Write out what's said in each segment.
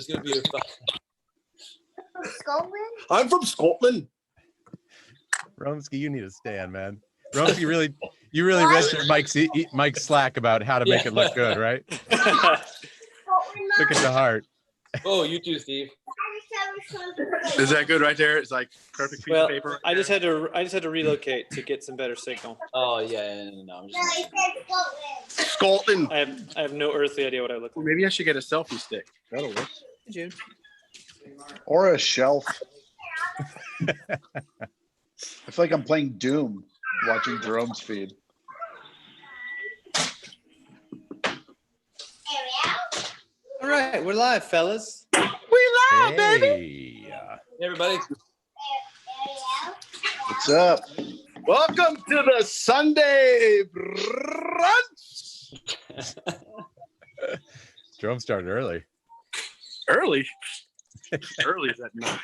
gonna be a fun. Scotland? I'm from Scotland. Romsky, you need to stand, man. Romsky, you really read through Mike's Slack about how to make it look good, right? Took it to heart. Oh, you too, Steve. Is that good right there? It's like perfect piece of paper. I just had to relocate to get some better signal. Oh yeah, no. I'm just Scotland. I have no earthly idea what I look Well, like. maybe I should get a selfie stick. That'll work. Hey, June. Or a shelf. I feel like I'm playing Doom watching Jerome's feed. All right, we're live, fellas. Hey. Hey, everybody. What's up? Welcome to the Sunday brunch. Jerome started early. Early. Early is that night?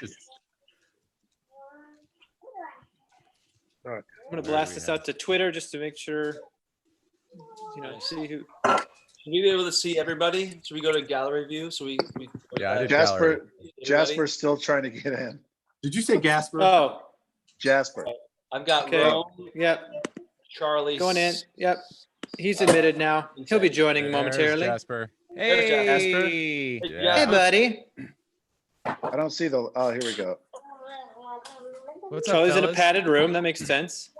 I'm gonna blast this out to Twitter just to make sure, see who. Should we be able to see everybody? Should we go to gallery view? So we Yeah, I did gallery. Jasper's still trying to get in. Did you say Gasper? Oh, Jasper. I've got okay. Rome, Yep, Charlie. going in. Yep, he's admitted now. He'll be joining momentarily. There's Jasper. There's Jasper. Hey. Yeah. Hey, buddy. I don't see the. Oh, here we go. What's up, Charlie's in a fellas? padded room. That makes sense.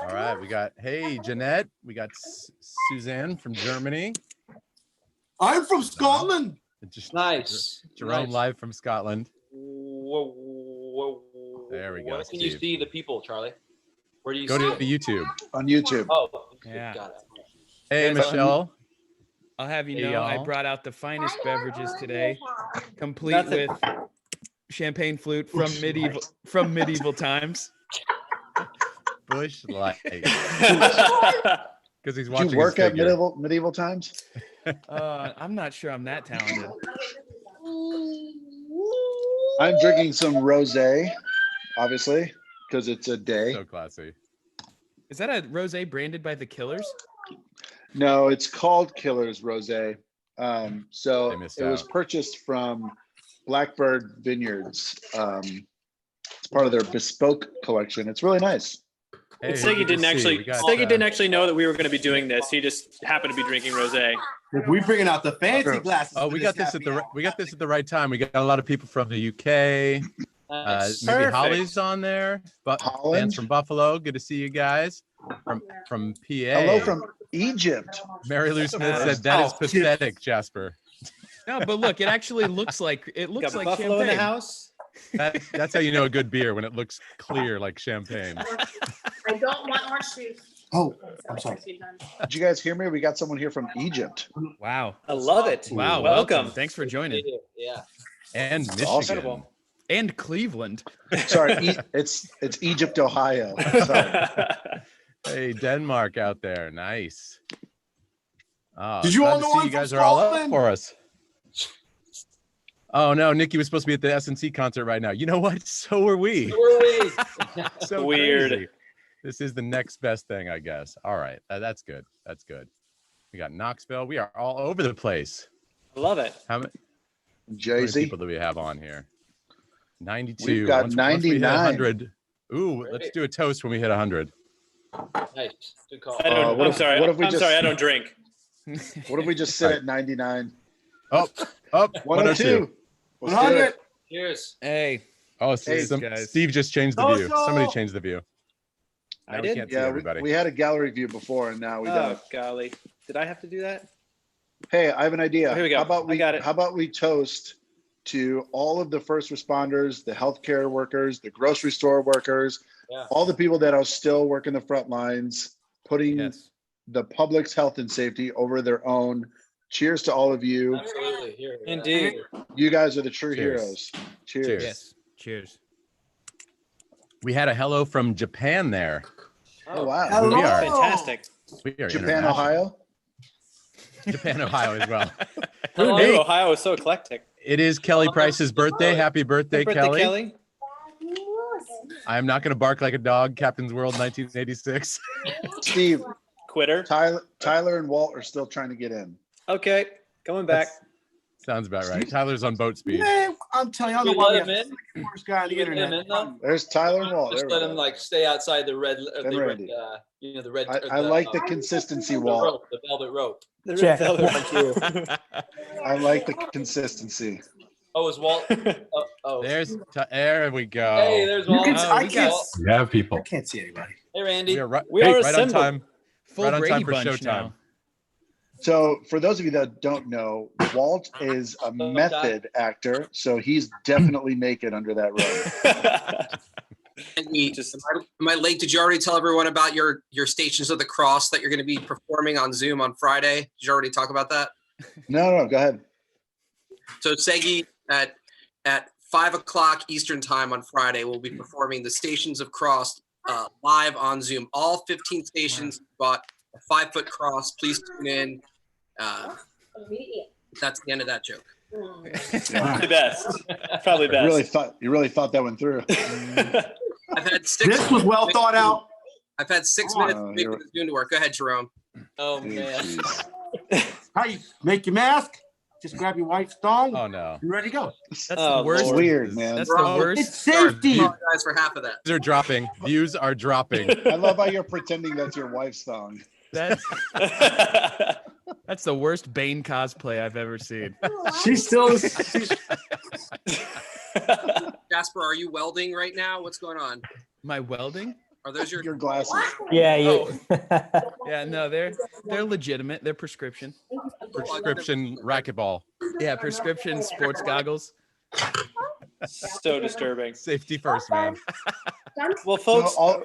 All right, we got Jeanette. We got Suzanne from Germany. I'm from Scotland. Just Nice. Jerome Nice. live from Scotland. Whoa. There we go, Where can you Steve. see the people, Charlie? Where do you Go see to it? the YouTube. On YouTube. Oh, Yeah. got it. Hey, Michelle. I'll have you Hey, know, I y'all. brought out the finest beverages today, complete Nothing. with champagne flute from medieval times. Bush Light. Because he's Did watching you work his at figure. medieval times? I'm not sure I'm that talented. I'm drinking some rosé, obviously, because it's a day. So classy. Is that a rosé branded by the Killers? No, it's called Killer's Rosé. So They missed it was out. purchased from Blackbird Vineyards. It's part of their bespoke collection. It's really nice. Hey, Steggy good to didn't see. actually. We got, Steggy didn't actually know that we were going to be doing this. He just happened to be drinking rosé. If we bringing out the fancy True. glasses. Oh, for we got this happy at the hour. we got this at the right time. We got a lot of people from the UK. Nice. Maybe Perfect. Holly's on there. But Holland? fans from Buffalo. Good to see you guys. From PA. Hello from Egypt. Mary Lou Smith said that is Oh, pathetic, Jasper. No, but look, it actually looks like Got like Buffalo champagne. in the house. That's how you know a good beer, when it looks clear like champagne. I don't want more shoes. Oh, I'm sorry. Did you guys hear me? We got someone here from Egypt. Wow. I love it. Wow. Welcome. Thanks for joining. Yeah. And Michigan. awesome. And Cleveland. Sorry, it's Egypt, Ohio. Sorry. Hey, Denmark out there. Nice. Oh, Did you glad all to know see I'm you guys from are all up Scotland? for us? Oh no, Nikki was supposed to be at the SNC concert right now. You know what? So are we. Where are we? So Weird. crazy. This is the next best thing, I guess. All right, that's good. That's good. We got Knoxville. We are all over the place. I love it. How many Jay-Z. people do we have on here? 92. We've got Once we hit 99. 100. Ooh, let's do a toast when we hit 100. Nice. Good call. I don't, what I'm if- sorry. what if we I'm just- sorry. I don't drink. What if we just sit at 99? Up, 102. Let's do 100. it. Cheers. Hey. Oh, Hey, guys. Steve just changed the view. Somebody changed the view. I Now we did? can't see Yeah, everybody. we had a gallery view before, and now we Oh don't. golly, did I have to do that? Hey, I have an idea. Here we go. How about I got it. How about we toast to all of the first responders, the healthcare workers, the grocery store workers, Yeah. all the people that are still working the front lines, putting Yes. the public's health and safety over their own. Cheers to all of you. Absolutely. Here. Indeed. You guys are the true Cheers. heroes. Cheers. Cheers. Yes. Cheers. We had a hello from Japan there. Oh, wow. Hello. We are. Fantastic. We are Japan, international. Ohio. Japan, Ohio as well. Who Hello. knew Ohio was so eclectic? It is Kelly Price's birthday. Happy birthday, Happy birthday, Kelly. I am not going to bark like a dog. Captain's World 1986. Sounds about right. Tyler's on boat speed. Man, I'm telling you, I We don't know why let we him have in. the worst guy on the We let him internet. in, though? There's Tyler and Walt. Just There let we him go. like stay outside the red, And the red, Randy. the red. I like the consistency, the Walt. rope, the velvet rope. The Check. velvet. I like the consistency. Oh, is Walt? Oh. There we go. Hey, there's You Walt. can, Oh, I we can't. Walt. You have people. I can't see anybody. Hey, Randy. We are right, We are right on assembled. time. Full Right on Brady time for bunch showtime. now. So for those of you that don't know, Walt is a method actor, so he's definitely naked under that robe. Am I late? Did you already tell everyone about your Stations of the Cross that you're going to be performing on Zoom on Friday? Did you already talk about that? No, go ahead. So Segi at 5 o'clock Eastern time on Friday will be performing the Stations of Cross live on Zoom. All 15 stations bought a 5-foot cross. Please tune in. That's the end of that joke. Probably best. Probably You really best. thought that one through. I've had This was well thought out. I've had 6 Come on. minutes to make the Zoom to work. Go ahead, Jerome. Oh Dude, man. jeez. How you make your mask? Just grab your wife's thong. Oh no. and ready to go. That's Oh, the worst. It's Lord. weird, man. That's the Bro, worst. It's safety. I apologize for half of that. Views are dropping. Views are dropping. I love how you're pretending that's your wife's thong. That's the worst Bane cosplay I've ever seen. She's still. Jasper, are you welding right now? What's going on? My welding? Are those your Your glasses. Yeah, Oh. Yeah, no, they're legitimate. They're prescription. Prescription racquetball. Yeah, prescription sports goggles. So disturbing. Safety first, man. Well, folks, So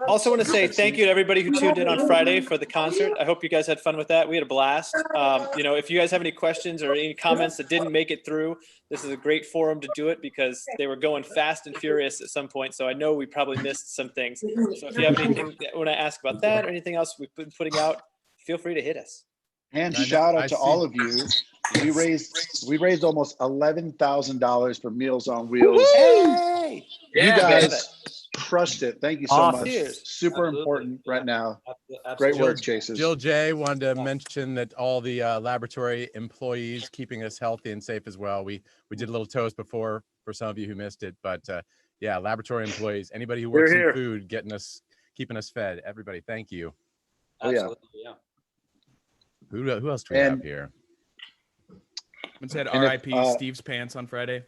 also want to say thank you to everybody who tuned in on Friday for the concert. I hope you guys had fun with that. We had a blast. If you guys have any questions or any comments that didn't make it through, this is a great forum to do it because they were going fast and furious at some point. So I know we probably missed some things. So if you have anything that you want to ask about that or anything else we've been putting out, feel free to hit us. And I know- shout out I to see. all of you. We raised almost $11,000 for Meals on Wheels. Hey! You Yeah, guys crushed it. Thank you so Awesome. much. Dude. Super Absolutely. important right now. Absolutely. Great work, Chasers. Jill J wanted to mention that all the laboratory employees keeping us healthy and safe as well. We did a little toast before for some of you who missed it, but yeah, laboratory employees, anybody who works in food, keeping us fed. Everybody, thank you. Oh, yeah. Absolutely, yeah. Who else do we And- have here? Someone said And if, R.I.P. Steve's pants on Friday.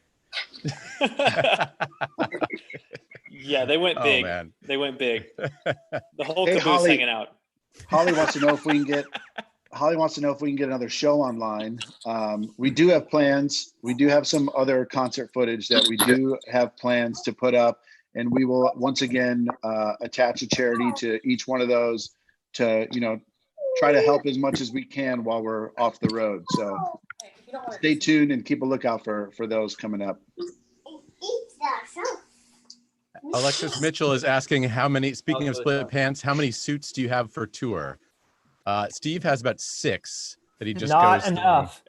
Yeah, they went Oh big. man, They went big. The whole Hey, caboose Holly. hanging out. Holly wants to know if we can get another show online. We do have plans. We do have some other concert footage that we do have plans to put up, and we will once again attach a charity to each one of those to try to help as much as we can while we're off the road. So stay tuned and keep a lookout for those coming up. Alexis Mitchell is asking speaking of split pants, how many suits do you have for tour? Steve has about 6 that he just Not goes through. enough.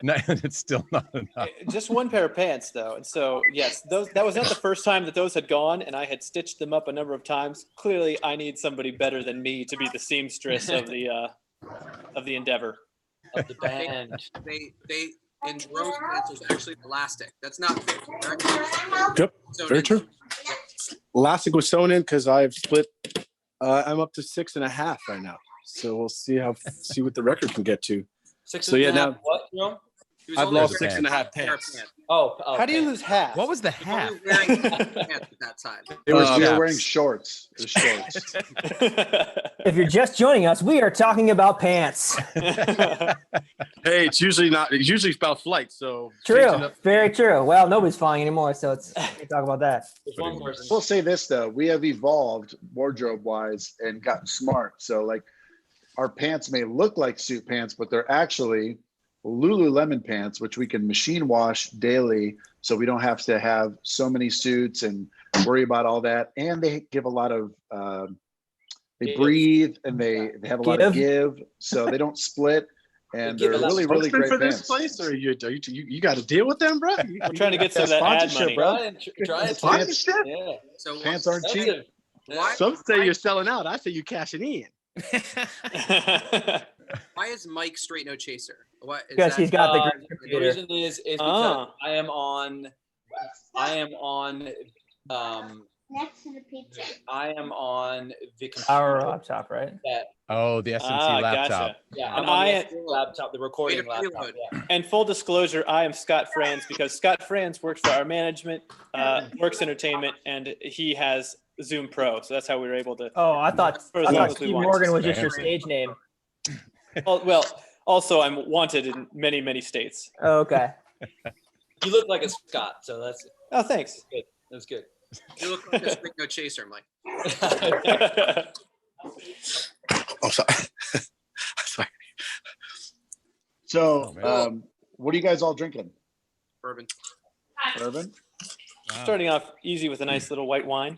No, it's still not enough. Just one pair of pants, though. And so, yes, that was not the first time that those had gone, and I had stitched them up a number of times. Clearly, I need somebody better than me to be the seamstress of the endeavor. Of the band. They in Jerome's pants was actually elastic. That's not fair, correct? Yep, So very true. Elastic was sewn in because I've split. I'm up to 6.5 right now. So we'll see what the record can get to. Six So, and yeah, a half, now- what, Jerome? He was I've only lost wearing 6.5 a pair of pants. Oh, How do you okay. lose half? What was the He was half? only wearing pants at that time. We were chaps. wearing shorts. It was shorts. If you're just joining us, we are talking about pants. Hey, it's usually not. It's usually about flight. So True. changing up- Very true. Well, nobody's flying anymore, so we can talk about that. There's one person. We'll say this though, we have evolved wardrobe wise and gotten smart. So like our pants may look like suit pants, but they're actually Lululemon pants, which we can machine wash daily. So we don't have to have so many suits and worry about all that. And they give a lot of, they Give. breathe and they have a lot of give. So they don't split. And Give they're a lot. really, really Spokesman great for this pants. place, or you got to deal with them, bro? We're trying to get some of that ad money. bro. Try it. Sponsorship? Yeah. So Pants aren't cheap. Why? Some say you're selling out. I say you're cashing in. Why is Mike straight no chaser? What is Because that? he's got the Uh, great The computer. reason is because Ah. I am on Next to the pizza. I am on the Our computer laptop, right? that Oh, the SNC Ah, laptop. gotcha. yeah, And I'm on I- the laptop, the recording Way to laptop. preload. Yeah. And full disclosure, I am Scott Franz because Scott Franz works for our management, Works Entertainment, and he has Zoom Pro. So that's how we were able to. Oh, I thought For as long as we Steve want. Morgan was just your Fancy. stage name. Oh, well, also I'm wanted in many, many states. Oh, okay. You look like a Scott, so that's Oh, thanks. good. You look like a straight no chaser, Mike. Oh, sorry. Sorry. So, Oh, man. what are you guys all drinking? Bourbon. Bourbon? Starting off easy with a nice little white wine.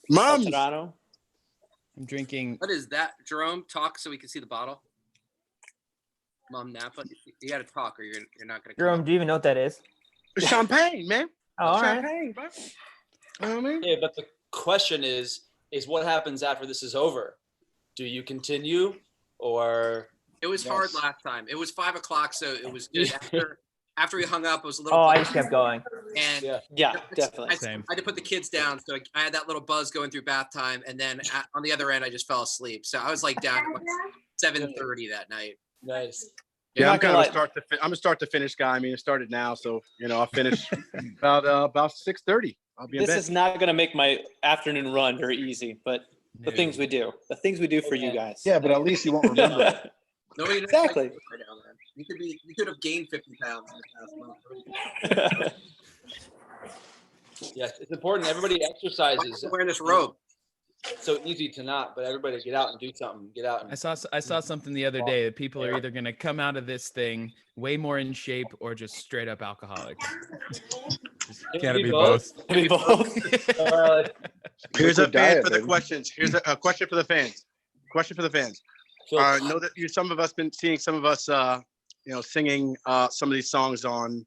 Mom's. Alterano. I'm drinking. What is that, Jerome? Talk so we can see the bottle. Mom Napa, you got to talk or you're not going to. Jerome, do you even know what that is? It's champagne, man. Oh, all right. Champagne, bro. You know what I mean? Yeah, but the question is what happens after this is over? Do you continue or It was hard last time. It was 5 o'clock, so it was good. After we hung up, it was a little. Oh, I buzz, just kept going. and Yeah. Yeah, definitely. I Same. had to put the kids down, so I had that little buzz going through bath time, and then on the other end, I just fell asleep. So I was like down at like 7:30 that night. nice? Yeah, You're I'm not gonna kind of a like- I'm a start to finish guy. I mean, it started now, so I'll finish about 6:30. I'll be in This bed. is not going to make my afternoon run very easy, but the things we do for you guys. Yeah, but at least you won't remember it. Nobody knows Exactly. how you look right now, man. You could have gained 50 pounds in the past month. Yes, it's important. Everybody exercises. I'm wearing this robe. It's so easy to not, but everybody get out and do something. Get out. I saw something the other day that people are either going to come out of this thing way more in shape or just straight up alcoholics. Can't it be both? Maybe both. Here's a Liquid fan diet, for the baby. questions. Here's a question for the fans. Question for the fans. Know that some of us been seeing some of us, singing some of these songs on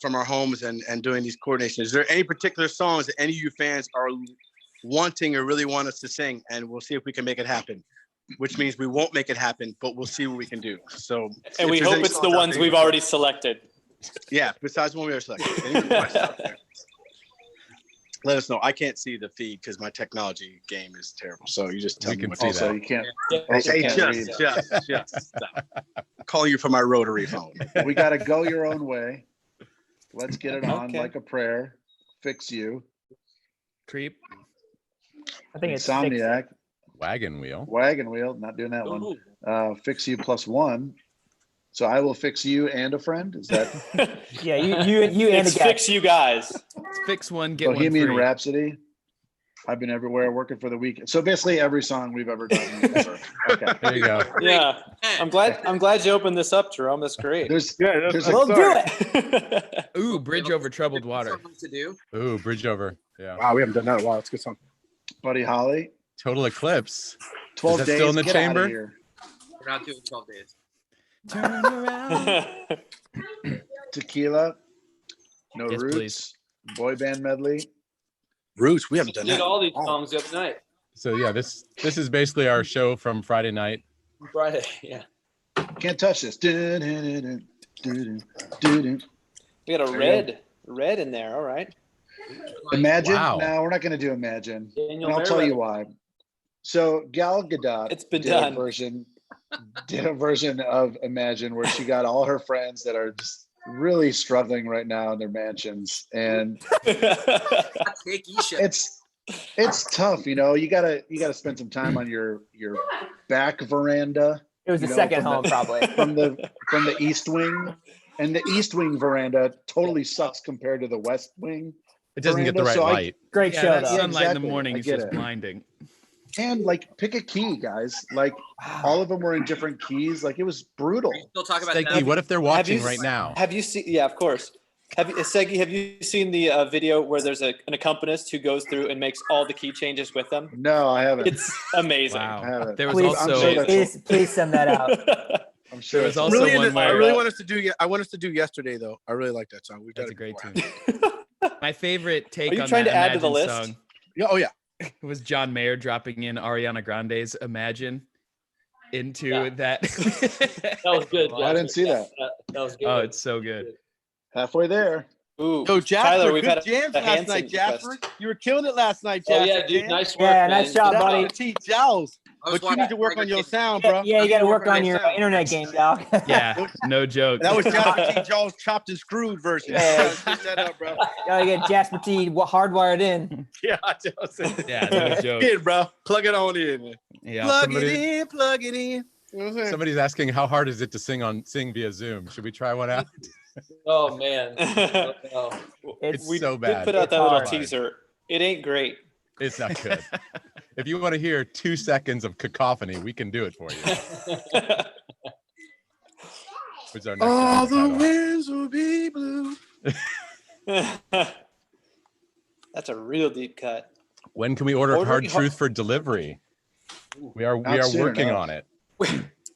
from our homes and doing these coordinations. Is there any particular songs that any of you fans are wanting or really want us to sing? And we'll see if we can make it happen. Which means we won't make it happen, but we'll see what we can do. So, And if we there's hope any it's the songs out ones there we've you- already selected. Yeah, besides one we are selected. Any requests out there? Let us know. I can't see the feed because my technology game is terrible. So you just tell We me can what see to Also, say. you can't. Yeah. Also Hey, can't read. just stop. I'm calling you from my rotary phone. We got to go your own way. Let's get it on Okay. like a prayer. Fix you. Creep. I think it's Insomniac. Wagon wheel. Wagon wheel. Not doing that one. Ooh. Fix you +1. So I will fix you and a friend. Is that six. Yeah, you and a It's guy. fix you guys. Fix one, get one Bohemian free. Rhapsody? I've been everywhere working for the weekend. So basically every song we've ever done. Ever. Okay. There you go. Yeah, I'm glad you opened this up, Jerome. That's great. There's a We'll do it. Ooh, bridge over troubled water. Something to do. Ooh, bridge over. Yeah. Wow, we haven't done that in a while. It's a good song. Buddy Holly. Total eclipse. 12 that days. still in the Get outta chamber? here. We're not doing 12 days. Turn around. Tequila. No Yes, Roots. please. Boy band medley. Roots, we haven't We done did that. all these songs the other night, So yeah, this is basically our show from Friday night. Friday. Yeah. Can't touch this. Dun-dun-dun-dun, dun-dun-dun. We got a red in there. All right. Imagine. Wow. No, we're not going to do Imagine. Daniel And I'll tell you Merriweather. why. So Gal Gadot It's been did done. did a version of Imagine where she got all her friends that are just really struggling right now in their mansions, and Take Isha. it's tough. You gotta spend some time on your back veranda It was the You know, second from home, the- probably. from the East Wing, and the East Wing veranda totally sucks compared to the West Wing. It doesn't get the right So I- light. Great Yeah, show, that though. sunlight in exactly. the morning I is get just it. blinding. And like, pick a key, guys. Like, all of them were in different keys. Like, it was brutal. We still talk about Steggy, that. what if they're Have watching you right s- now? Have you seen? Yeah, of course. Segi, have you seen the video where there's an accompanist who goes through and makes all the key changes with them? No, I haven't. It's amazing. Wow. I haven't. There was Please, I'm also sure that's- please send that out. I'm sure there was it's also Really, one I where really want us to do. I want us to do yesterday though. I really like that song. We've that's done a it great before. tune. My favorite take Are you on trying that to add to the Imagine list? song Yeah. Oh yeah. was John Mayer dropping in Ariana Grande's Imagine. into that. That was good. I didn't see that. That was good. Oh, it's so good. Halfway there. Ooh, Yo, Jasper, Tyler, we've good had jams a last Hanson night, Jasper. request. You were killing it last night, Oh Jasper. yeah, dude. man. Nice work, Yeah, man. nice job, Good buddy. job. T Jowls. I was But you need to watching work on Tiger your King. sound, bro. Yeah, you got to work on my your sound. internet game, dog. Yeah, no joke. That was Jasper T. Jowls chopped and screwed version. Yeah. Switch that up, bro. Gotta get Jasper T hardwired in. Yeah, Joseph. Yeah, no joke. Kid, bro. Plug it on in. Yeah. Plug somebody- it in, plug it in. You know what I'm saying? Somebody's asking how hard is it to sing via Zoom? Should we try one out? Oh man. Oh, no. It's we so did bad. put out It's that little hard. teaser. It ain't great. It's not good. If you want to hear 2 seconds of cacophony, we can do it for you. What's our next All song the title? winds will be blue. That's a real deep cut. When can we order Ordering Hard har- Truth for delivery? We are Not soon working enough. on it.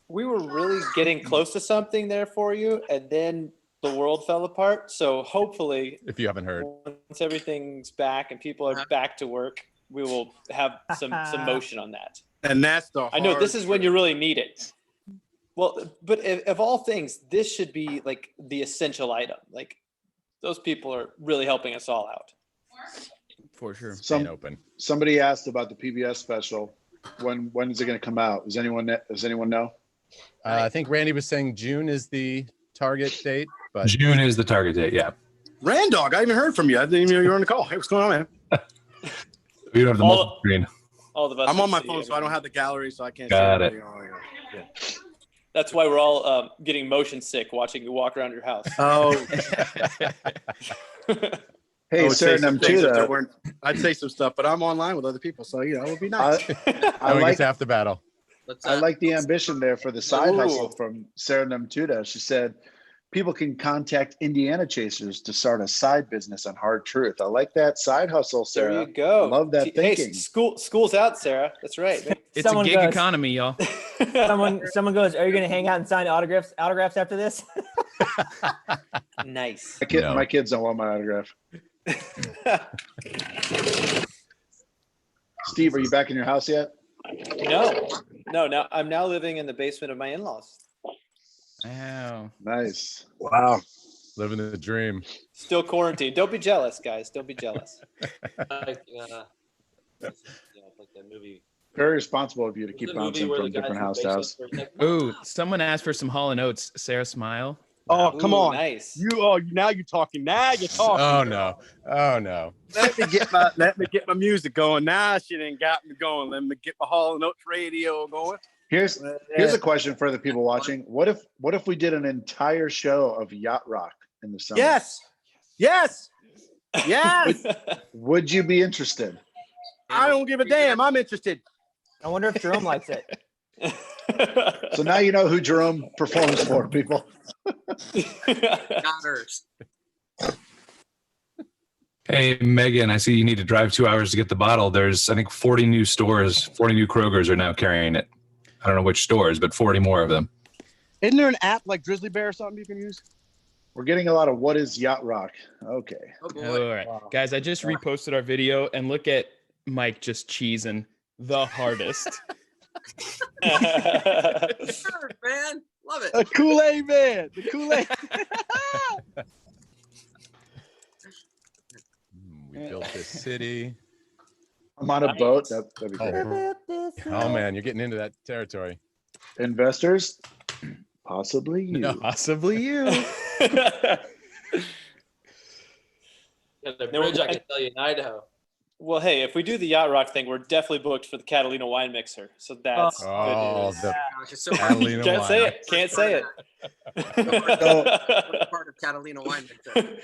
We were really getting close to something there for you, and then the world fell apart. So hopefully, If you haven't heard, once everything's back and people are back to work, we will have some motion on that. And that's the I know hard this is when truth. you really need it. Well, but of all things, this should be like the essential item. Like those people are really helping us all out. For sure. staying open. Somebody asked about the PBS special. When is it going to come out? Does anyone know? I think Randy was saying June is the target date, but June is the target date. Yeah. Randog, I even heard from you. I didn't even know you were on the call. Hey, what's going on, man? We don't have the All- multiple screen. All of us. I'm on my can see phone, so I don't have the gallery, so I can't. Got see it. everything. Oh, yeah. That's why we're all getting motion sick watching you walk around your house. Oh, Hey, I would say Serenum some things if there Tuda. weren't. I'd say some stuff, but I'm online with other people, so you know it would be nice. I knowing like it's half the battle. Let's, I like the ambition there for the side Ooh. hustle from Serenum Tuda. She said, people can contact Indiana Chasers to start a side business on Hard Truth. I like that side hustle, There Sarah. you go. Love that Hey, thinking. school's out, Sarah. That's right. It's Someone a gig goes- economy, y'all. Someone goes, "Are you gonna hang out and sign autographs after this?" Nice. No. My kids don't want my autograph. Steve, are you back in your house yet? No. Now I'm now living in the basement of my in-laws. Wow. Nice. Wow. Living the dream. Still quarantined. Don't be jealous, guys. Don't be jealous. like that movie. Very responsible of you to keep The movie bouncing where from the guy's different in the house to basement house. for a second. Ooh, someone asked for some Hall and Oates. Sarah Smile. Oh, come Ooh, on. Nice. Now you're talking. Now you're talking. Oh no. Oh no. Let me get my music going. Now she done got me going. Let me get my Hall and Oates radio going. Here's a question for the people watching. What if we did an entire show of yacht rock in the summer? Yes. Yes. Yes. Would you be interested? I don't give a damn. I'm interested. I wonder if Jerome likes it. So now you know who Jerome performs for, people. Godders. Hey, Megan, I see you need to drive 2 hours to get the bottle. There's, I think, 40 new stores, 40 new Krogers are now carrying it. I don't know which stores, but 40 more of them. Isn't there an app like Drizzly Bear or something you can use? We're getting a lot of what is yacht rock. Okay. Oh boy. All right, guys, I just reposted our video and look at Mike just cheesing the hardest. Sure, man. Love it. The Kool-Aid man. The Kool-Aid. We built this city. I'm on a boat. That'd be great. Oh man, you're getting into that territory. Investors, possibly you. No, possibly you. Got a bridge I can tell you in Idaho. Well, hey, if we do the yacht rock thing, we're definitely booked for the Catalina wine mixer. So that's Oh, good news. the Gosh, it's so hard. Catalina Can't say wine. it. Can't say it. Part of Catalina wine mixer.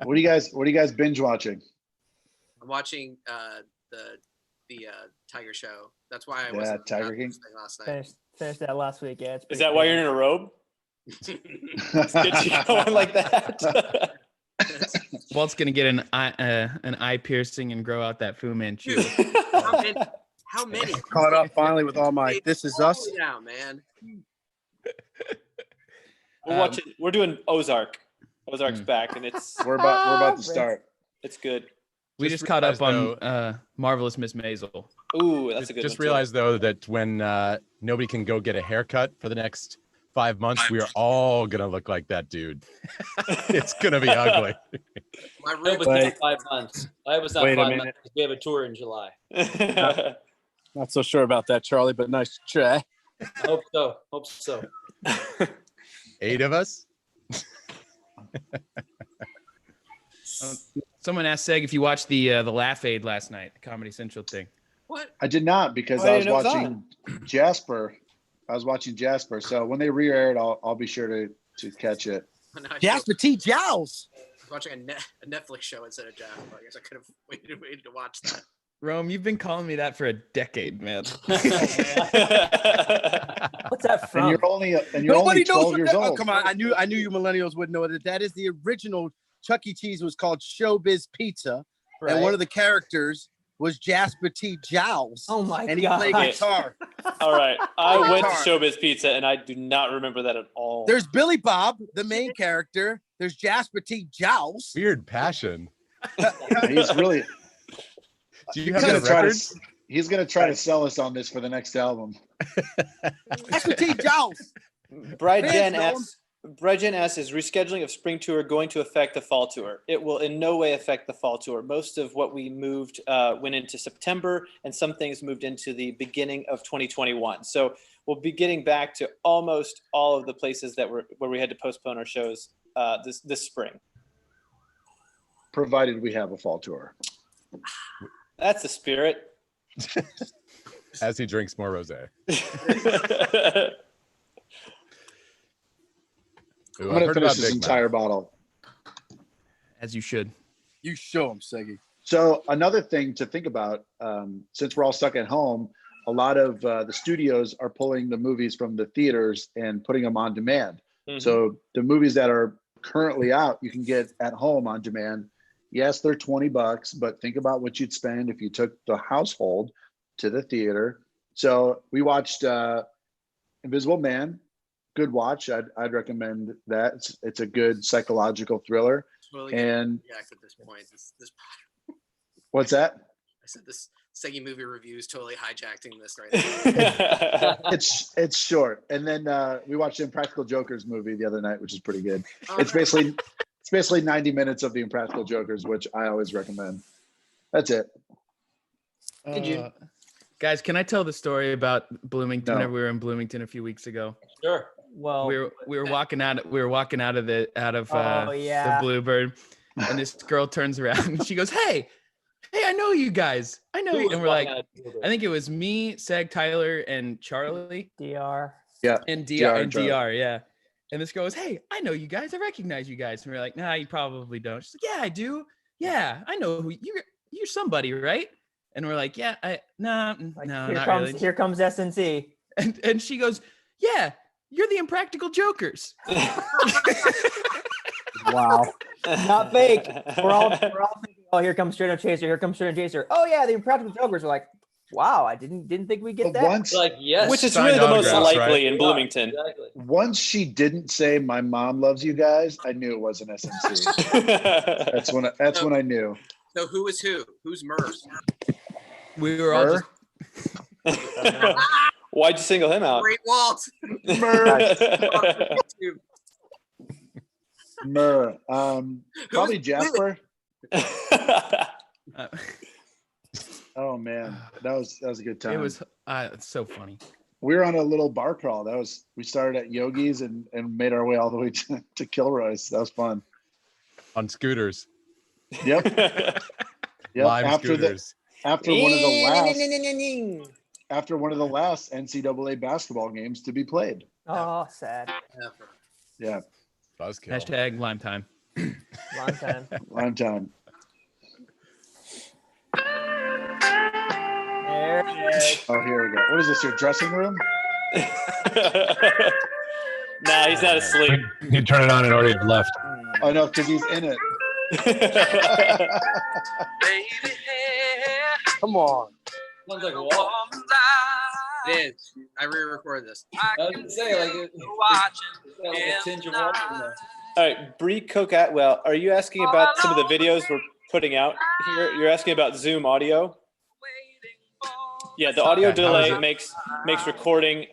What do you guys binge watching? I'm watching the Tiger Show. That's why I Yeah, wasn't Tiger at King. this thing last night. Finished that last week. Yeah. It's Is pretty that why crazy. you're in a robe? Get you going like that? Walt's gonna get an eye piercing and grow out that Fu Manchu. How many? How many? Caught up finally with all my This Is Us. Now, man. We're watching. We're doing Ozark. Ozark's back, and it's We're about to start. it's good. We Just just caught up realized, on Marvelous Miss Maisel. Ooh, that's a good Just one. too. realized though that when nobody can go get a haircut for the next 5 months, we are all gonna look like that dude. It's gonna be ugly. My I hope it's Wait. not 5 months. I hope it's not Wait a 5 minute. months. 'Cause we have a tour in July. Not so sure about that, Charlie, but nice try. I hope so. Hope so. 8 of us. Someone asked Seg if you watched the Laugh Aid last night, the Comedy Central thing. What? I did not because Oh, I I was didn't know it was watching Jasper. I was watching Jasper. So when they re-air it, I'll be sure to catch it. No, I Jasper T. Giles. was watching a Netflix show instead of Jasper. I guess I could have waited to watch that. Rome, you've been calling me that for a decade, man. What's that And from? you're only 12 years Oh, old. come on, I knew you millennials would know that. That is the original Chuck E. Cheese was called Showbiz Pizza, and one of the characters was Jasper T. Giles. Oh my and he god! played guitar. All right. I went to Guitar. Showbiz Pizza and I do not remember that at all. There's Billy Bob, the main character. There's Jasper T. Giles. Weird passion. He's really. Do you He's have gonna, the try records? to, he's gonna try to sell us on this for the next album. Jasper T. Giles. Brad Fans Jen know him. asks, is rescheduling of spring tour going to affect the fall tour? It will in no way affect the fall tour. Most of what we moved went into September, and some things moved into the beginning of 2021. So we'll be getting back to almost all of the places that were where we had to postpone our shows this spring. Provided we have a fall tour. That's the spirit. As he drinks more rosé. Ooh, I'm I've gonna heard finish about this Big entire bottle. As you should. You show him, Seggy. So another thing to think about, since we're all stuck at home, a lot of the studios are pulling the movies from the theaters and putting them on demand. So the movies that are currently out, you can get at home on demand. Yes, they're $20, but think about what you'd spend if you took the household to the theater. So we watched Invisible Man. Good watch. I'd recommend that. It's a good psychological thriller. Totally And react at this point. This what's that? I said this Seggy movie review is totally hijacking this right now. It's short. And then we watched the Impractical Jokers movie the other night, which is pretty good. Oh, It's basically 90 minutes of the Impractical Jokers, which I always recommend. That's it. Guys, can I tell the story about Bloomington? No. Whenever we were in Bloomington a few weeks ago. Sure. Well, we were walking out of Oh, yeah. the Bluebird, and this girl turns around and she goes, "Hey, I know you guys. I know you." And we're like, I think it was me, Seg, Tyler, and Charlie. DR. Yeah. And DR and Charlie. DR, yeah. And this girl goes, "Hey, I know you guys. I recognize you guys." And we're like, "Nah, you probably don't." She's like, "Yeah, I do. Yeah, I know who you're somebody, right?" And we're like, "Yeah, no, not really." Here comes SNC. And she goes, "Yeah, you're the Impractical Jokers." Wow. Not fake. We're all thinking, oh, here comes Straight Up Chaser. Here comes Straight Up Chaser. Oh yeah, the Impractical Jokers are like, wow, I didn't think we'd get But that. once Like, yes. Which is Signed really the most autographs, likely right? in Bloomington. Exactly. once she didn't say "My mom loves you guys," I knew it wasn't SNC. That's when I knew. So who is who? Who's Murs? We were all Her? just, Why'd you single him out? Great Walt. Myrrh. Probably Jasper. uh, Oh man, that was a good time. it was it's so funny. We were on a little bar crawl. We started at Yogi's and made our way all the way to Kilroy's. That was fun. on scooters. Yep. Yep. Lime scooters. After one of the last NCAA basketball games to be played. Oh, sad. Yeah. Buzzkill. Hashtag Lime Time. Long time. Long time. There it is. Oh, here we go. What is this? Your dressing room? Nah, he's not asleep. You turn it on and already left. Oh no, because he's in it. Come on. Sounds like Walt. It is. I re-recorded this. I was gonna say, like, it's got like a tinge of Walt in there. All right, Bree Coke Atwell, are you asking about some of the videos where putting out here. You're asking about Zoom audio. Yeah, the audio delay makes recording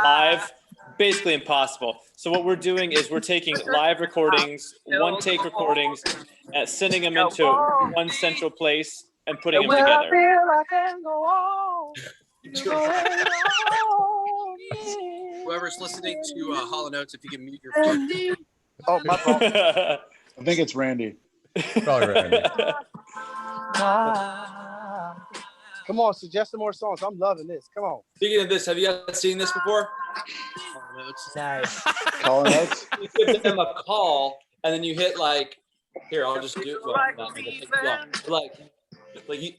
live basically impossible. So what we're doing is we're taking live recordings, one take recordings, sending them into one central place and putting them together. Whoever's listening to Hall & Oates, if you can mute your phone. Oh, my fault. I think it's Randy. Probably Randy. Come on, suggest some more songs. I'm loving this. Come on. Speaking of this, have you guys seen this before? Nice. Calling notes. You give them a call, and then you hit like, here, I'll just do it. Well, not make it take long. Like you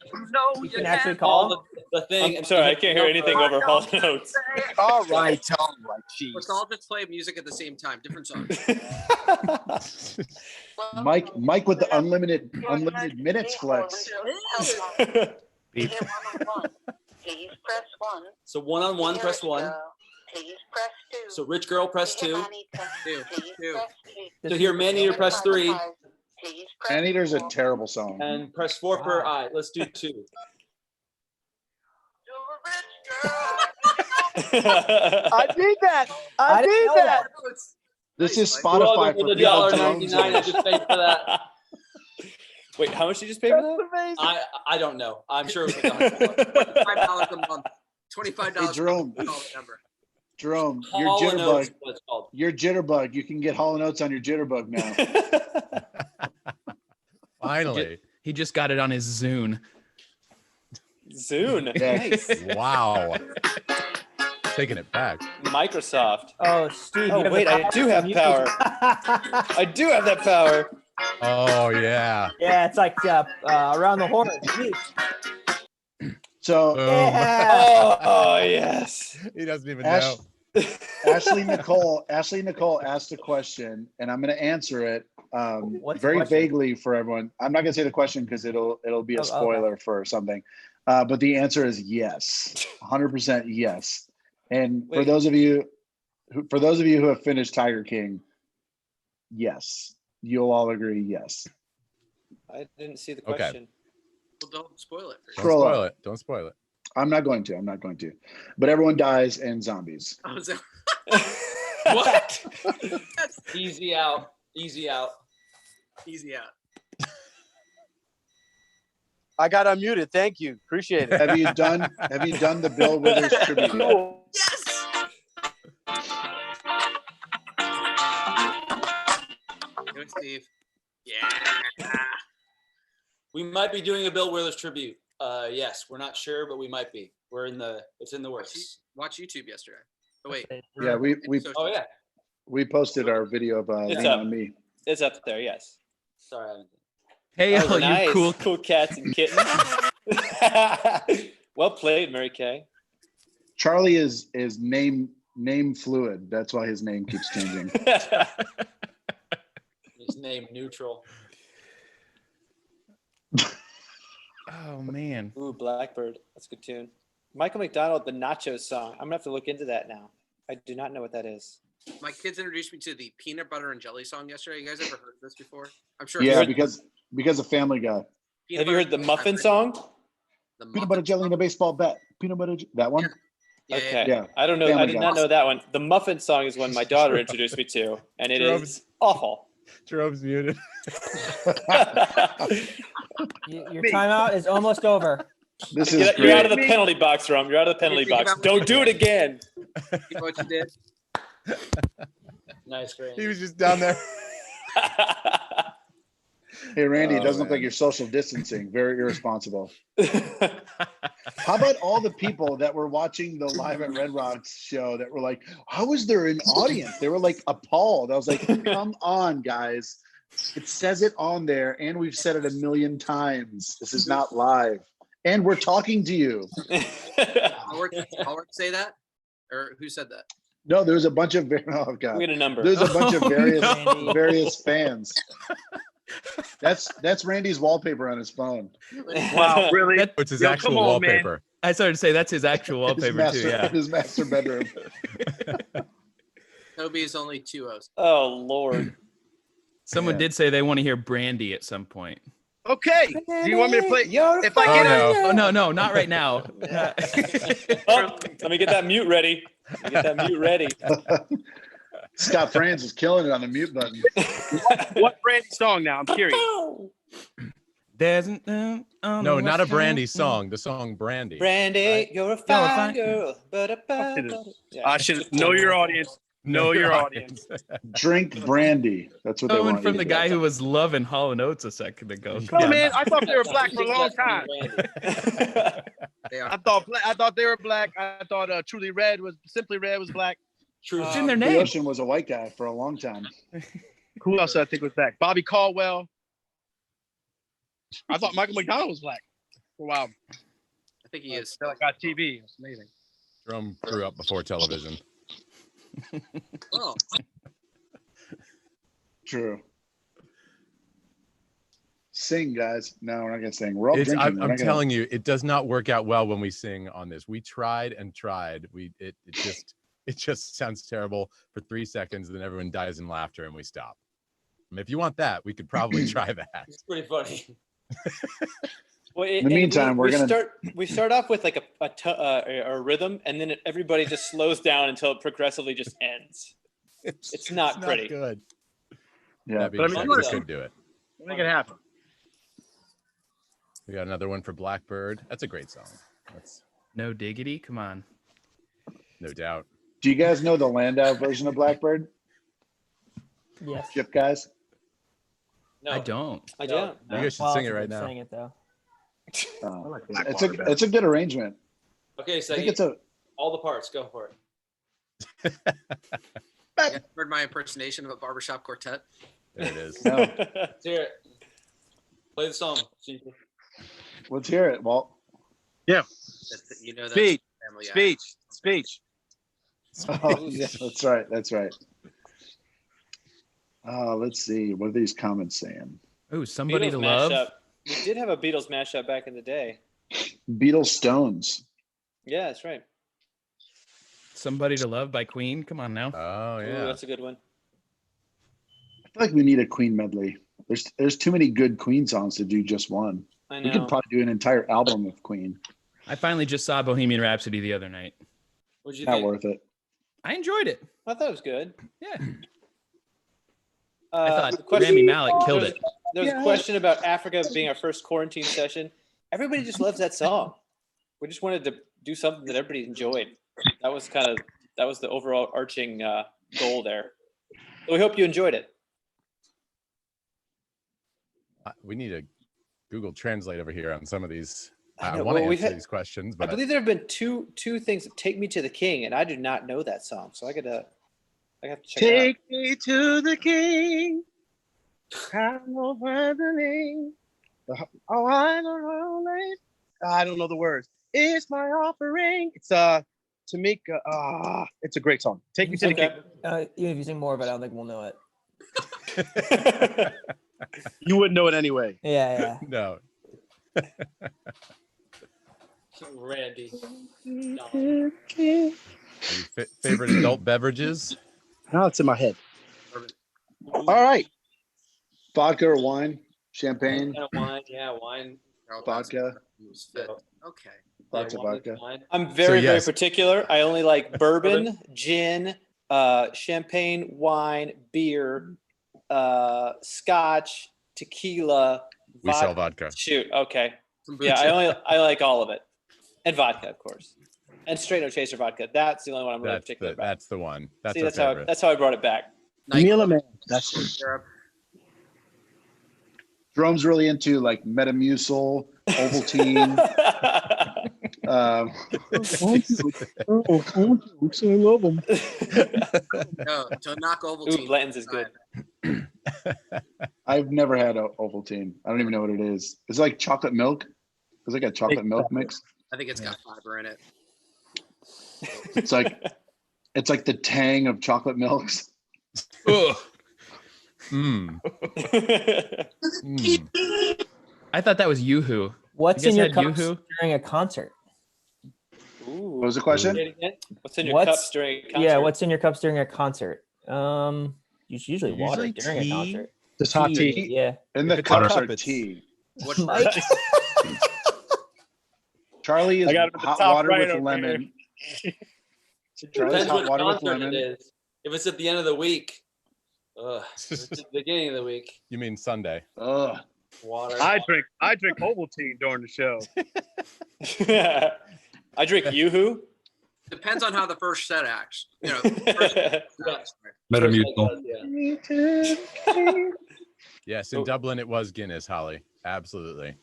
can actually call call. the thing. I'm sorry, I can't hear anything over Hall & Oates. All right, jeez. Let's all just play music at the same time, different songs. Mike with the unlimited minutes flex. Please press 1. So one-on-one, press 1. Please press 2. So rich girl, press 2. Two. So here, man-eater, press 3. Maneater's a terrible song. And press 4 for I. Let's do 2. I did that. I didn't did know that. This is We're all Spotify good for for the people who $1.99 I just paid for that. Wait, how much did you just pay for that? Amazing. I don't know. I'm sure it was like $25 a month. $25 Hey, Jerome. a month. Number. Jerome, your Hall & Oates jitterbug. is what it's called. Your jitterbug. You can get Hall & Oates on your jitterbug now. Finally. He just got it on his Zune. Zune. Yes. Wow. Taking it back. Microsoft. Oh, Steve. Oh, wait, I do have power. I do have that power. Oh, yeah. Yeah, it's like around the horn. So Boom. Yeah. Oh, yes. He doesn't even Ash- know. Ashley Nicole asked a question, and I'm going to answer it What's the very question? vaguely for everyone. I'm not going to say the question because it'll be Oh, a okay. spoiler for something. But the answer is yes, 100% yes. And for Wait. those of you who have finished Tiger King, yes, you'll all agree yes. I didn't see the Okay. question. Well, don't spoil it. For Don't Scroll spoil up. it. Don't spoil it. I'm not going to. But everyone dies and zombies. Oh, is that- What? Easy out. Easy out. Easy out. I got unmuted. Thank you. Appreciate it. Have you done the Bill Withers tribute yet? Yes. Go, Steve. Yeah. We might be doing a Bill Withers tribute. Yes, we're not sure, but we might be. It's in the works. Watch YouTube yesterday. Oh wait. Yeah, we Oh yeah. we posted our video of It's Lean up. on Me. It's up there, yes. Sorry, I haven't. Hey, Oh, all nice. you Cool cats and kittens. Well played, Mary Kay. Charlie is name fluid. That's why his name keeps changing. His name neutral. Oh man. Ooh, Blackbird. That's a good tune. Michael McDonald, the Nachos song. I'm gonna have to look into that now. I do not know what that is. My kids introduced me to the peanut butter and jelly song yesterday. You guys ever heard this before? I'm sure. Yeah, because of Family Guy. Peanut Have you heard the butter- Muffin song? The Peanut butter jelly and a baseball bat. Peanut butter that one. Yeah, Okay. Yeah. I don't know. I Family did Guy. not know that one. The Muffin song is one my daughter introduced me to, and it is awful. Jerome's muted. Your timeout is almost over. This is You're out of great. the penalty box, Rum. You're out of the penalty box. Don't do it again. You know what you did? Nice, great. He was just down there. Hey Randy, it Oh, doesn't look man. like you're social distancing. Very irresponsible. How about all the people that were watching the Live at Red Rocks show that were like, how is there an audience? They were like appalled. I was like, come on, guys. It says it on there, and we've said it a million times. This is not live. And we're talking to you. Howard say that? Or who said that? No, there's a bunch of oh We god. get a number. There's a bunch of various Randy. various fans. That's Randy's wallpaper on his phone. Wow, really? Which is Yo, actual come on, man. wallpaper. I started to say that's his actual wallpaper too. Yeah. His master bedroom. Toby is only 2 O's. Oh Lord. Someone Yeah. did say they want to hear Brandy at some point. Okay. Do you want me to play? If I Oh, get no. Oh no, no, not right now. Oh, let me get that mute ready. Scott Franz is killing it on the mute button. what Brandy song now? I'm curious. There's No, not a Brandy song. The song Brandy. Brandy, right? you're a No, fine fine. girl. I should know your audience. Know your audience. Drink brandy. That's what they Coming want. from you the to do. guy who was loving Hall and Oates a second ago. Oh man, I thought they were black for a long time. They are. I thought they were black. I thought Truly Red was Simply Red was black. True. It's in their The name. Ocean was a white guy for a long time. Who else I think was black? Bobby Caldwell. I thought Michael McDonald was black for a while. I think he is. Until I got TV. It's amazing. Jerome grew up before television. Oh, True. Sing, guys. No, we're not gonna sing. We're all drinking. I'm telling you, it does not work out well when we sing on this. We tried and tried. It just sounds terrible for 3 seconds, and then everyone dies in laughter, and we stop. I mean, if you want that, we could probably try that. It's pretty funny. Well, In the meantime, we're gonna we start off with like a rhythm, and then everybody just slows down until it progressively just ends. It's not pretty. Good. Yeah, That being but I mean, said, we listen. could do it. Make it happen. We got another one for Blackbird. That's a great song. That's No diggity. Come on. no doubt. Do you guys know the Landau version of Blackbird? Yes. Chip guys? No, I don't. I No. don't. You guys should Well, sing it if right I'm now. Saying it though. It's a good arrangement. Okay, so I think it's a all the parts. Go for it. yeah, heard my impersonation of a barbershop quartet. There it is. no. Let's hear it. Play the song. Chico. Let's hear it, Walt. That's, you know, that's Speech. family act. Speech. Oh, yeah, that's right. That's right. Let's see. What are these comments saying? Oh, somebody Beatles to love. mashup. We did have a Beatles mashup back in the day. Beatles Stones. Yeah, that's right. Somebody to love by Queen. Come on now. Oh Ooh, yeah. that's a good one. I feel like we need a Queen medley. There's too many good Queen songs to do just one. I We know. could probably do an entire album of Queen. I finally just saw Bohemian Rhapsody the other night. What'd you Not think? worth it. I enjoyed it. I thought it was good. Yeah. I I thought Rami Malek killed it. There was a question about Africa being our first quarantine session. Everybody just loves that song. We just wanted to do something that everybody enjoyed. That was the overall arching goal there. So we hope you enjoyed it. We need a Google Translate over here on some of these. I I know, want to well, we've answer had- these questions, I but believe there have been two things that Take Me to the King, and I do not know that song, so I have to check it out. Take me to the king. I know the name. Oh, I don't know the name. I don't know the words. It's my offering. It's Tamika. It's a great song. Take me to the king. Even if you sing more of it, I don't think we'll know it. You wouldn't know it anyway. Yeah. no. Randy. Your favorite adult beverages? Now it's in my head. All right. Vodka or wine? Champagne? Wine. Yeah, wine. Vodka? Okay. Lots Yeah, of wine is vodka. fine. I'm very, very yes. particular. I only like bourbon, gin, champagne, wine, beer, scotch, tequila. We sell vodka. Shoot. Okay. Yeah, I like all of it, and vodka, of course, and straight no chaser vodka. That's the only one I'm really particular about. That's the one. That's See, our that's how favorite. that's how I brought it back. Neil Man. That's it. Europe. Jerome's really into like Metamucil, Ovaltine. I love them. No, to knock Ooh, Ovaltine. Blanton's is good. I've never had Ovaltine. I don't even know what it is. It's like chocolate milk. It's like a chocolate milk mix. I think it's got fiber in it. It's like the tang of chocolate milks. Ugh. Mm. I thought that was Yoo-Hoo. What's You in guys your had cups Yoo-Hoo? during a concert? What was the question? Say it again? What's in your What's- cups during a concert? Yeah, what's in your cups during a concert? Usually water Usually during tea. a concert. Just hot tea. Yeah. And the If it's cups hot, are it's- tea. What? Mike. Charlie is I got him at the hot top water right with over lemon. Depends Charlie's hot what water with concert it lemon. is. If it's at the end of the week, if it's at the beginning of the week, You mean Sunday? Ugh. water. I drink Ovaltine during the show. I drink Yoo-hoo. Depends on how the first set acts. Metamucil. Yeah. Yes, in Dublin it was Guinness, Holly. Absolutely.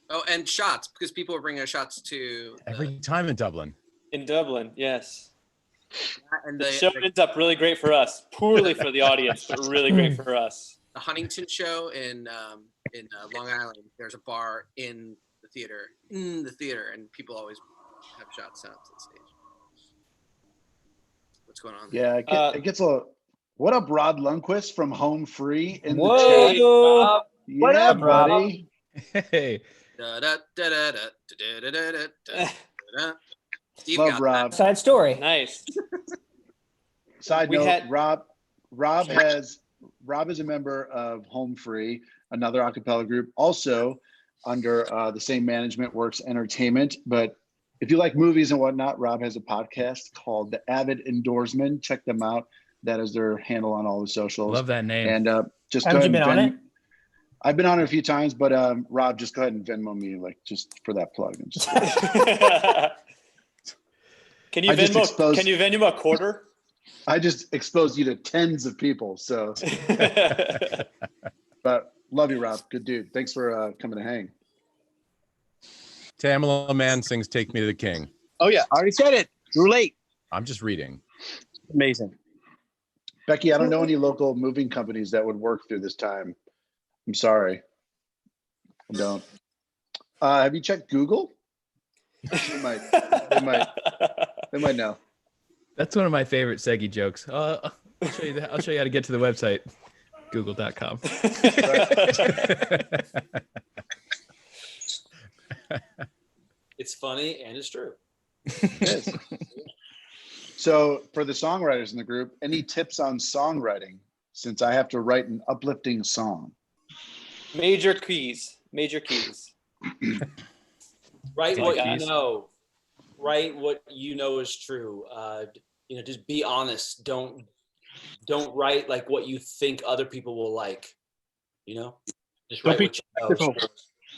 Oh, and shots, because people are bringing shots to Every time in Dublin. In Dublin, yes. and The show ends up really great for us. Poorly for the audience, but really great for us. the Huntington show in Long Island. There's a bar in the theater, and people always have shots out to the stage. What's going on there? Yeah, it gets a. What up, Rod Lundquist from Home Free in the Whoa. chat? What Yeah, up, Rob? buddy. Hey, Steve Love got Rob. Side story. Nice. Side We note, had- Rob is a member of Home Free, another a cappella group, also under the same management, Works Entertainment. But if you like movies and whatnot, Rob has a podcast called The Avid Indoorsman. Check them out. That is their handle on all the socials. love that name. And just Haven't go you ahead been and on it? I've been on it a few times, but Rob, just go ahead and Venmo me, like, just for that plug. And just, Can you I just Venmo? exposed- Can you Venmo a quarter? I just exposed you to tens of people. So, but love you, Rob. Good dude. Thanks for coming to hang. Tamala Man sings "Take Me to the King." Oh yeah, I already said it. You're late. I'm just reading. Amazing. Becky, I don't know any local moving companies that would work through this time. I'm sorry. I don't. Have you checked Google? They might know. That's one of my favorite Segi jokes. I'll show you that. I'll show you how to get to the website, google.com. It's funny and it's true. So for the songwriters in the group, any tips on songwriting since I have to write an uplifting song? Major keys. Major keys. Write Take what it. you know. Write what you know is true. Just be honest. Don't write like what you think other people will like. Just write what you know.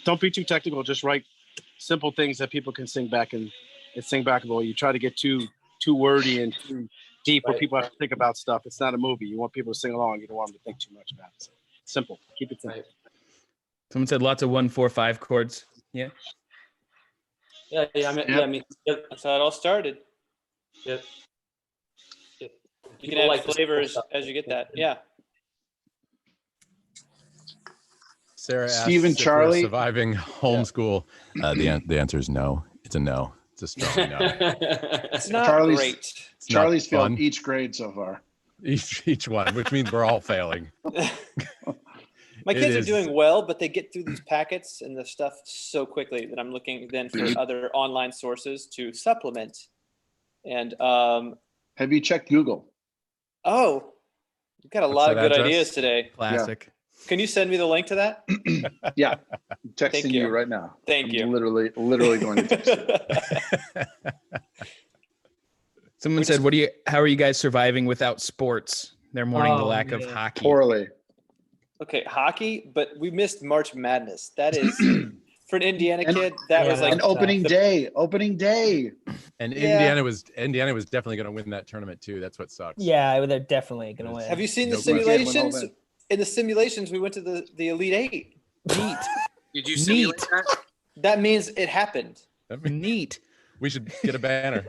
Don't be too technical. Just write simple things that people can sing back and sing backable. You try to get too wordy and too deep where Right. people have to think about stuff. It's not a movie. You want people to sing along. You don't want them to think too much about it. Simple. Keep it simple. Right. Someone said lots of 1, 4, 5 chords. Yeah. Yeah. Yep. That's how it all started. Yep. You People can add like this flavors stuff. as you get that. Yeah. Sarah asks Stephen if we're Charlie? surviving homeschool. The answer is no. It's a no. It's a strong no. It's not Charlie's- great. It's not Charlie's failed fun. each grade so far. Each one, which means we're all failing. My It kids are is. doing well, but they get through these packets and the stuff so quickly that I'm looking then for other online sources to supplement. And Have you checked Google? you've got a What's lot of that good address? ideas today. Classic. Can you send me the link to that? Yeah, I'm texting Thank you you. right now. Thank I'm you. Literally going to text you. Someone said, how are you guys surviving without sports? They're mourning the lack of hockey. Poorly. Okay, hockey, but we missed March Madness. That is for an Indiana And- kid. That was like An opening day. Opening day. And Yeah. Indiana was definitely going to win that tournament too. That's what sucks. Yeah, they're definitely gonna win. Have you seen the No question. simulations? Win. In the simulations, we went to the Elite Eight. Neat. Did you simulate that? That means it happened. Neat. We should get a banner.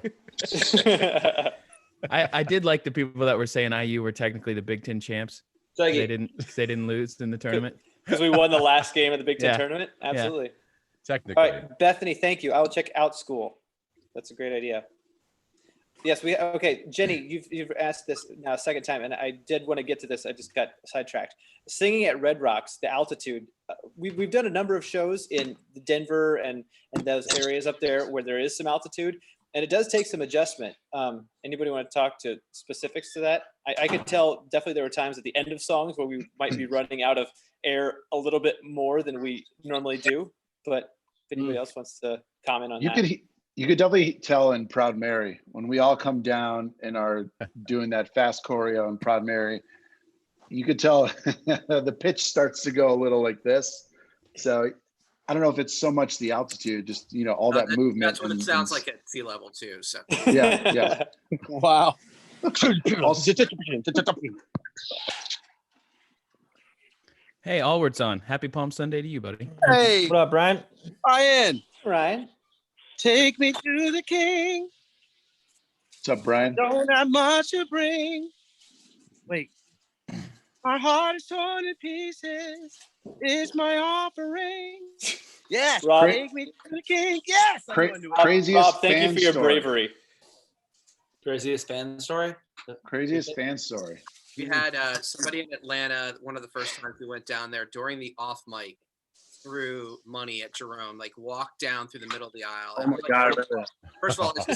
I did like the people that were saying IU were technically the Big Ten champs. They didn't lose in the tournament. Because we won the last game of the Big Ten Yeah. tournament. Absolutely. Technically. All right, Bethany, thank you. I will check Out School. That's a great idea. Yes, okay. Jenny, you've asked this now a second time, and I did want to get to this. I just got sidetracked. Singing at Red Rocks, the altitude. We've done a number of shows in Denver and those areas up there where there is some altitude, and it does take some adjustment. Anybody want to talk to specifics to that? I could tell definitely there were times at the end of songs where we might be running out of air a little bit more than we normally do. But if anybody else wants to comment on that. You could definitely tell in Proud Mary when we all come down and are doing that fast choreo in Proud Mary. You could tell the pitch starts to go a little like this. So I don't know if it's so much the altitude, just all that movement. That's what it sounds like at sea level too. So yeah. Wow. Hey, Allward's on. Happy Palm Sunday to you, buddy. Hey, What up, Brian? Brian. Ryan. Take me to the king. What's up, Brian? Don't have much to bring. Wait. My heart is torn in pieces. It's my offering. Yes. Rob. Take me to the king. Yes. Craziest Rob, thank you fan for your story. bravery. Craziest fan story? Craziest fan story. we had somebody in Atlanta, one of the first times we went down there during the off mic, threw money at Jerome, like walked down through the middle of the aisle. Oh my God. First of all, is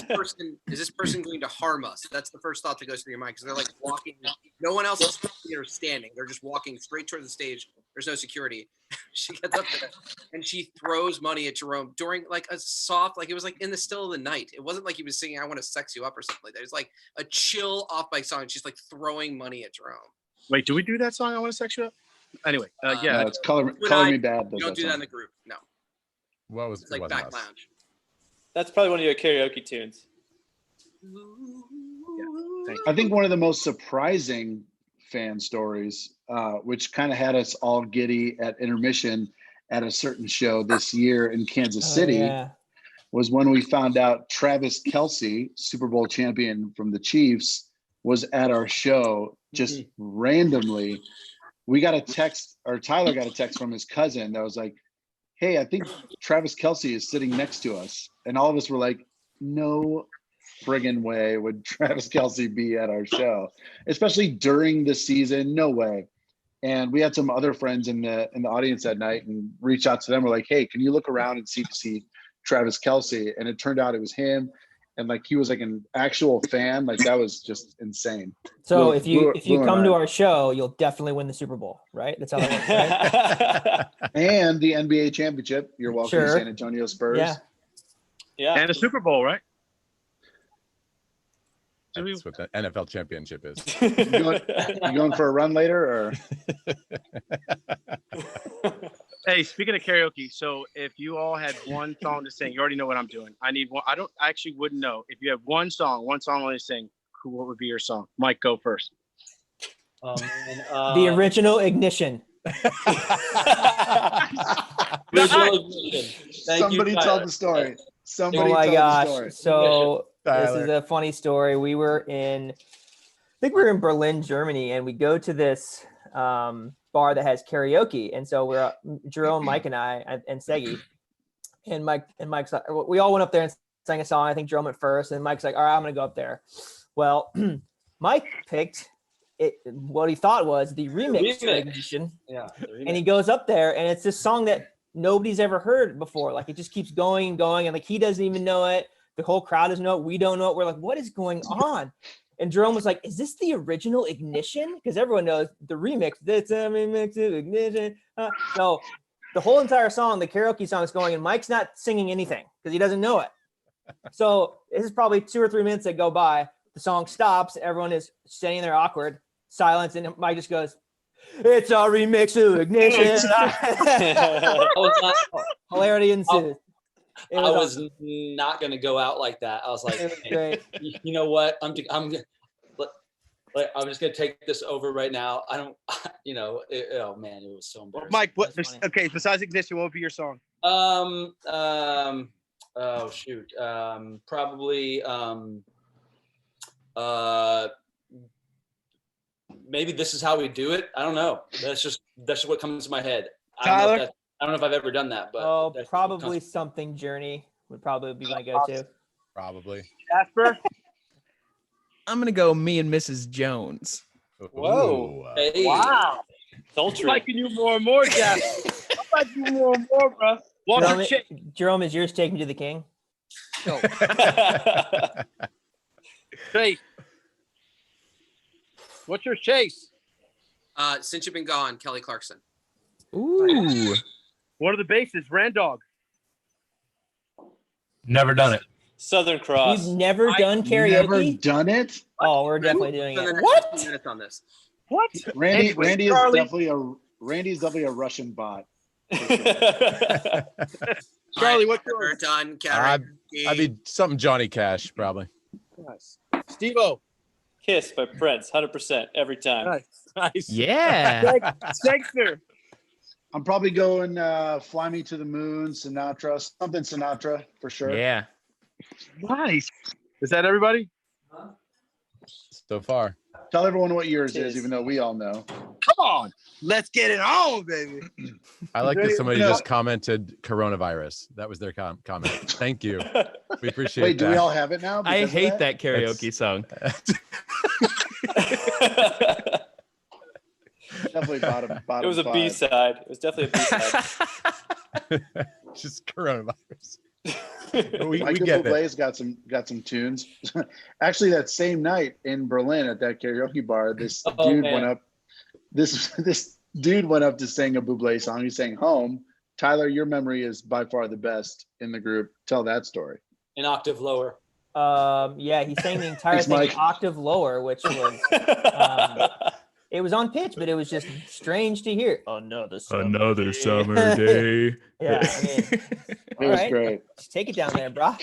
this person going to harm us? That's the first thought that goes through your mind, because they're like walking. No one else is standing. They're just walking straight towards the stage. There's no security. She gets up there and she throws money at Jerome during like a soft, like it was like in the still of the night. It wasn't like he was singing "I Want to Sex You Up" or something like that. It was like a chill off mic song. And she's like throwing money at Jerome. Wait, do we do that song? I Want to Sex You Up? Anyway, yeah. No, it's Color Me Bad. You don't do that in the group. No. What was It's like back lounge. That's probably one of your karaoke tunes. I think one of the most surprising fan stories, which kind of had us all giddy at intermission at a certain show this year in Kansas City, was when we found out Travis Kelce, Super Bowl champion from the Chiefs, was at our show just randomly. We got a text, or Tyler got a text from his cousin that was like, "Hey, I think Travis Kelce is sitting next to us." And all of us were like, no friggin' way would Travis Kelce be at our show, especially during the season. No way. And we had some other friends in the audience that night and reached out to them. We're like, "Hey, can you look around and see Travis Kelce?" And it turned out it was him. And like, he was like an actual fan. Like, that was just insane. So if you come to our show, you'll definitely win the Super Bowl, right? That's how that works, right? And the NBA championship. You're welcome to Sure. San Antonio Spurs. Yeah. And a Super Bowl, right? That's what the NFL championship is. You going for a run later, or? Hey, speaking of karaoke, so if you all had one song to sing, you already know what I'm doing. I need one. I actually wouldn't know. If you have one song only to sing, what would be your song? Mike, go first. The original Ignition. Somebody tell the story. Somebody Oh my tell gosh. the story. So this Tyler. is a funny story. We were in Berlin, Germany, and we go to this bar that has karaoke. And so we're Jerome, Mike, and I, and Segi. And Mike's like, we all went up there and sang a song. I think Jerome went first, and Mike's like, "All right, I'm gonna go up there." Well, Mike picked what he thought was the remix to Ignition. Yeah. And he goes up there, and it's this song that nobody's ever heard before. Like, it just keeps going and going, and like, he doesn't even know it. The whole crowd doesn't know it. We don't know it. We're like, what is going on? And Jerome was like, "Is this the original Ignition?" Because everyone knows the remix. It's a remix of Ignition. So the whole entire song, the karaoke song, is going, and Mike's not singing anything because he doesn't know it. So this is probably 2 or 3 minutes that go by. The song stops. Everyone is standing there awkward, silence, and Mike just goes, "It's a remix of Ignition." Hilarity ensues. I was not going to go out like that. I was like, great. You know what? I'm just going to take this over right now. I don't, oh man, it was so embarrassing. Mike, okay, besides Ignition, what would be your song? Oh shoot. Probably, maybe This Is How We Do It. I don't know. That's just what comes to my head. Tyler? I don't know if I've ever done that, but probably Something Journey would probably be my go-to. Probably. Jasper? I'm gonna go Me and Mrs. Jones. Whoa. Hey. Wow. Sultry. I'm liking you more and more, Jasper. I'm liking you more and more, bro. Jerome, is yours Take Me to the King? Chase. What's your Chase? Since You've Been Gone, Kelly Clarkson. Ooh. What are the bases? Randog. Never done it. Southern Cross. You've never done Never karaoke? done it. Oh, we're definitely doing Spend the it. next What? 15 minutes on this. What? Randy Anyway, is Charlie. definitely a Russian bot. Charlie, what's Never yours? done I'd karaoke. be something Johnny Cash, probably. Nice. Steve-O. Kiss by Prince, 100% every time. Nice. Yeah. Sexter. I'm probably going Fly Me to the Moon, Sinatra, something Sinatra for sure. Yeah. Nice. Is that everybody? So far. Tell everyone what yours It is, is. even though we all know. Come on. Let's get it on, baby. I like that Ready? somebody No. just commented coronavirus. That was their comment. Thank you. We appreciate Wait, that. do we all have it now? I because of hate that karaoke song. Definitely bottom It was a five. B-side. It was definitely a B-side. Just coronavirus. we Michael get it. Bublé's got some tunes. Actually, that same night in Berlin at that karaoke bar, this Oh, dude man. went up. This dude went up to sing a Bublé song. He sang "Home." Tyler, your memory is by far the best in the group. Tell that story. An octave lower. Yeah, he sang the entire Thanks, thing Mike. an octave lower, which was it was on pitch, but it was just strange to hear. Another summer day. summer day. Yeah, I mean, It all was right, great. just take it down there, bro.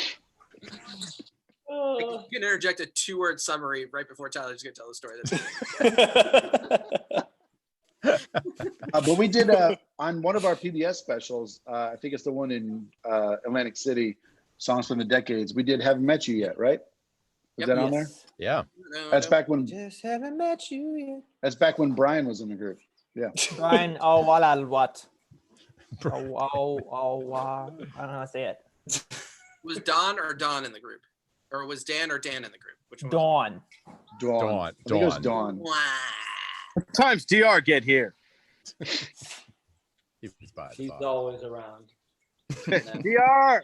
You can interject a 2-word summary right before Tyler's going to tell the story. That's But we did on one of our PBS specials. I think it's the one in Atlantic City, Songs from the Decades. We did "Haven't Met You Yet," right? Is Yep. that on there? Yeah. That's back when. Just haven't met you yet. That's back when Brian was in the group. Yeah. Brian, oh, wala, what? Oh, wow. I don't know how to say it. Was Don or Don in the group? Or was Dan or Dan in the group? Which one? Dawn. Dawn. I think it was Dawn. Wow. What time's DR get here? He's always around. DR.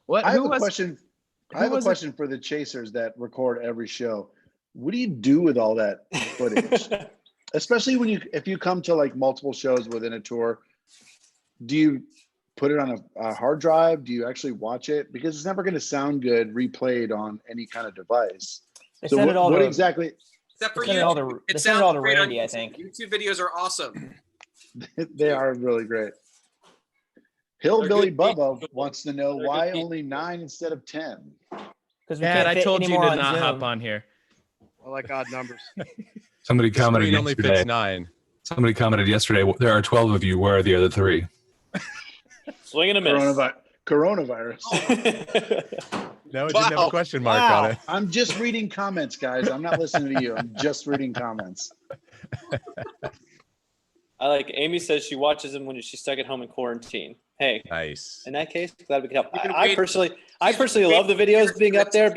What? I have Who a was? question. I who have a was it? question for the chasers that record every show. What do you do with all that footage? Especially if you come to like multiple shows within a tour, do you put it on a hard drive? Do you actually watch it? Because it's never going to sound good replayed on any kind of device. They So sent it all what to exactly? Except for They sent it all you. to- It they sent it all sounds to great on Randy, I YouTube. think. YouTube videos are awesome. They are really great. Hillbilly Bubba wants to know why only 9 instead of 10. Because Dad, I told you to not hop on here. I like odd numbers. Somebody The commented screen only yesterday. fits 9. Somebody commented yesterday. There are 12 of you. Where are the other 3? Swing and a miss. Coronavirus. No, it didn't have a question mark on it. I'm just reading comments, guys. I'm not listening to you. I'm just reading comments. I like Amy says she watches them when she's stuck at home in quarantine. Hey, Nice. in that case, glad we could help. You can I wait- personally love the videos being up there.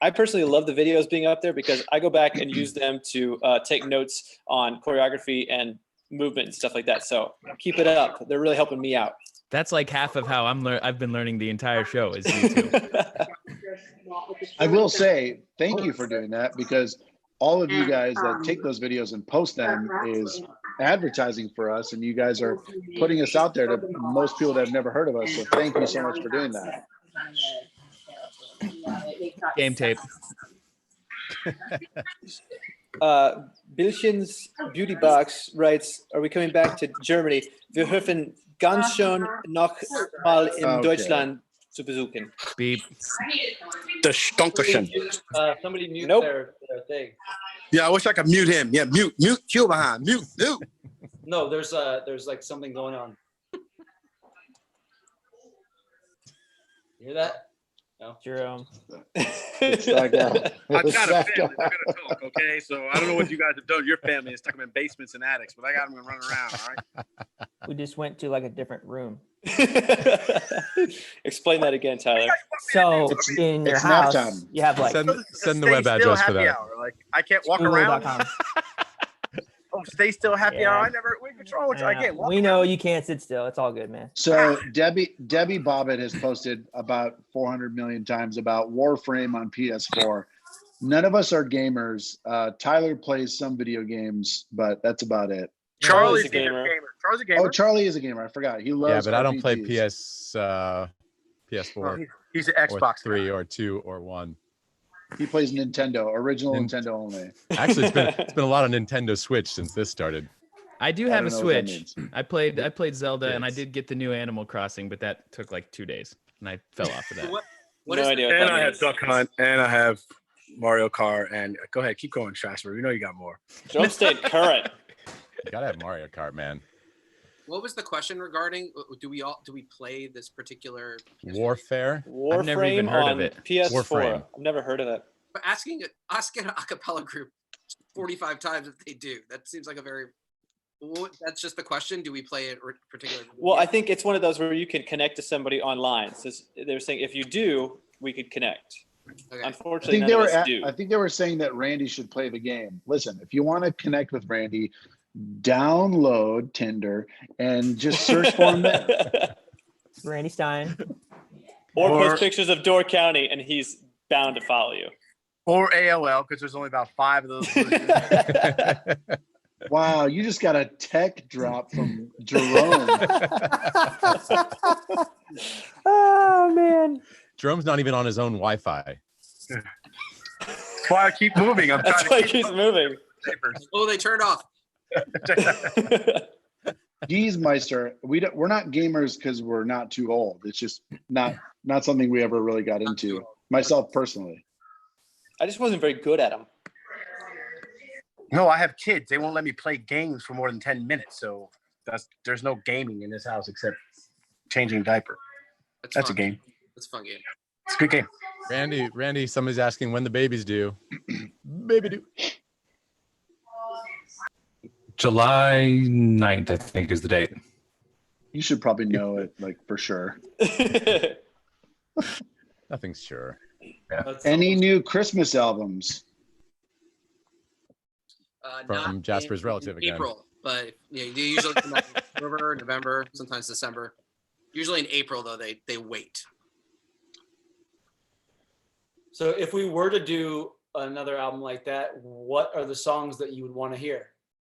I personally love the videos being up there because I go back and use them to take notes on choreography and movement and stuff like that. So keep it up. They're really helping me out. That's like half of how I've been learning the entire show is YouTube. I will say thank you for doing that, because all of you guys that take those videos and post them is advertising for us, and you guys are putting us out there to most people that have never heard of us. So thank you so much for doing that. Game tape. Billchen's Beauty Box writes, are we coming back to Germany? Wir hoffen ganz schön noch mal in Okay. Deutschland zu besuchen. Beep. The Stonkerchen. Somebody mute Nope. their thing. Yeah, I wish I could mute him. Yeah, mute Q behind. Mute. No, there's like something going on. You hear that? No. Jerome. It's that guy. I've It's got a that family. guy. They're gonna talk, okay? So I don't know what you guys have done to your family and stuck them in basements and attics, but I got them running around. All right. We just went to like a different room. Explain that again, Tyler. So in your it's house, nap time. you have like Send the web address for that. Like I can't walk around. Google.com. Oh, stay still, happy Yeah. hour. What's wrong with you? I can't walk. We know you can't sit still. It's all good, man. So Debbie Bobbitt has posted about 400 million times about Warframe on PS4. None of us are gamers. Tyler plays some video games, but that's about it. Charlie's a gamer. Charlie's a Oh, gamer. Charlie is a gamer. I forgot. He Yeah, loves. but I don't play RPGs. PS4 He's an or Xbox 3 guy. or 2 or 1. He plays Nintendo, original Nin- Nintendo only. Actually, it's been a lot of Nintendo Switch since this started. I do I have a don't know what that Switch. means. I played Zelda and I Kids. did get the new Animal Crossing, but that took like 2 days and I fell off of that. What No is idea what And that I have means. Duck Hunt, and I have Mario Kart, and go ahead, keep going, Strasburg. You know you got more. Jerome stayed current. You gotta have Mario Kart, man. What was the question regarding? Do we play this particular? Warfare. I've never even Warframe heard of on it. PS4. Warframe. I've never heard of it. But asking an acapella group 45 times if they do, that seems like a very. That's just the question. Do we play it particularly? Well, I think it's one of those where you can connect to somebody online. So they're saying if you do, we could connect. Okay. I Unfortunately, think none they of were. us do. I think they were saying that Randy should play the game. Listen, if you want to connect with Randy, download Tinder and just search for him there. Randy Stein. or Or- post pictures of Door County, and he's bound to follow you. Or AOL, because there's only about 5 of those. Wow, you just got a tech drop from Jerome. Oh man. Jerome's not even on his own Wi-Fi. That's why I keep moving. I'm That's trying why to he keep keeps moving. papers. Oh, they turned off. Geez, Meister, we're not gamers because we're not too old. It's just not something we ever really got Not too into. old. Myself personally. I just wasn't very good at them. No, I have kids. They won't let me play games for more than 10 minutes. So there's no gaming in this house except changing a diaper. That's a fun. game. That's a fun game. It's a good game. Randy, somebody's asking when the baby's due. Baby due. July 9th, I think, is the date. You should probably know it, like for sure. Nothing's sure. Any new Christmas albums? From Not Jasper's in relative again. April, but they usually come out in October, November, sometimes December. Usually in April, though, they wait. So if we were to do another album like that, what are the songs that you would want to hear?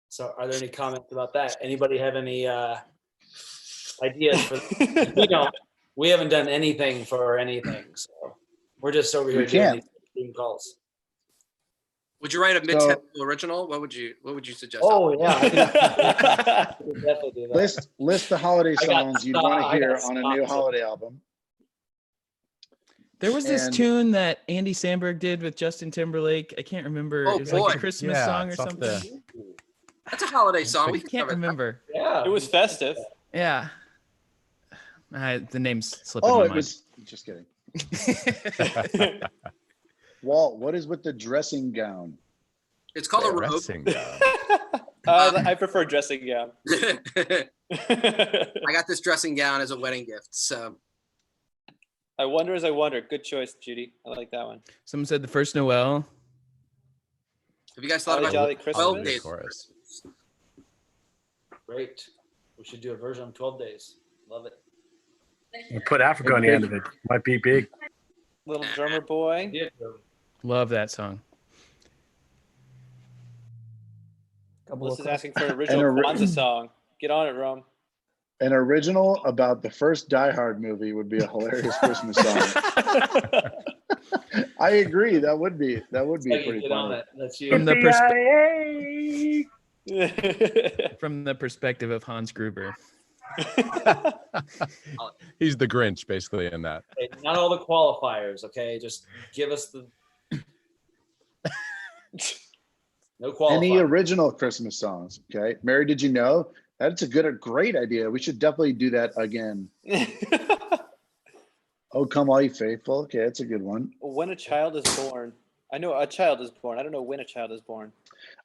So are there any comments about that? Anybody have any ideas for we haven't done anything for anything. So we're just over here doing these calls. Would you write a mid-tempo original? What would you suggest? Oh yeah, I could definitely do that. List the holiday I got songs you'd stuck- want to I hear got on a new stuck. holiday album. There was this And- tune that Andy Samberg did with Justin Timberlake. I can't remember. Oh, It was like boy. a Christmas Yeah, song or it's off something. That's a holiday song. I We can can't cover that. remember. Yeah, It was festive. Yeah. The name's slipping Oh, my it mind. was. Just kidding. Walt, what is with the dressing gown? It's called a robe. Dressing gown. I prefer dressing gown. I got this dressing gown as a wedding gift. So I wonder as I wonder. Good choice, Judy. I like that one. Someone said the first Noel. have you guys thought Holly about Jolly 12 Christmas. days? Chorus. great. We should do a version of 12 days. Love it. You put Africa on the end of it. Might be big. Little drummer boy. Yeah. Love that song. This is asking for an And original a ri- Kwanzaa song. Get on it, Rome. An original about the first Die Hard movie would be a hilarious Christmas song. I agree. That would be Peggy, pretty get on funny. it. That's you. From the from the perspective of Hans Gruber. He's the Grinch, basically, in that. Okay, not all the qualifiers, okay? Just give us the no Any qualifiers. original Christmas songs? Okay, Mary, did you know? That's a great idea. We should definitely do that again. Oh, come all you faithful. Okay, that's a good one. When a child is born. I know a child is born. I don't know when a child is born.